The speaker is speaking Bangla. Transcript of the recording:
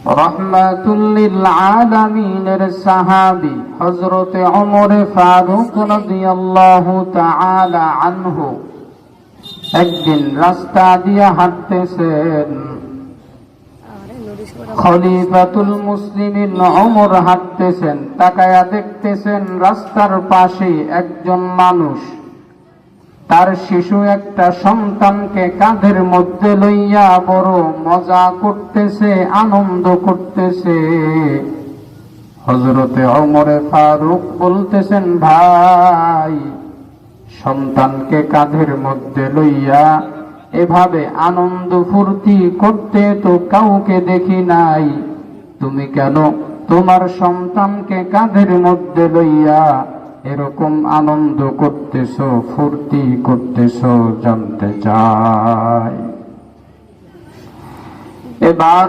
রহমাতুল্লিল আলামিনের সাহাবী হযরত ওমর ফারুক রাদিয়াল্লাহু তাআলা আনহু একদিন রাস্তা দিয়ে হাঁটতেছেন। খলিফাতুল মুসলিমিন ওমর হাঁটতেছেন, তাকায়া দেখতেছেন রাস্তার পাশে একজন মানুষ তার শিশু একটা সন্তানকে কাঁধের মধ্যে লইয়া বড় মজা করতেছে, আনন্দ করতেছে। হযরতে ওমর ফারুক বলতেছেন, ভাই, সন্তানকে কাঁধের মধ্যে লইয়া এভাবে আনন্দ ফুর্তি করতে তো কাউকে দেখি নাই, তুমি কেন তোমার সন্তানকে কাঁধের মধ্যে লইয়া এরকম আনন্দ করতেছো, ফুর্তি করতেছো, জানতে চাই। এবার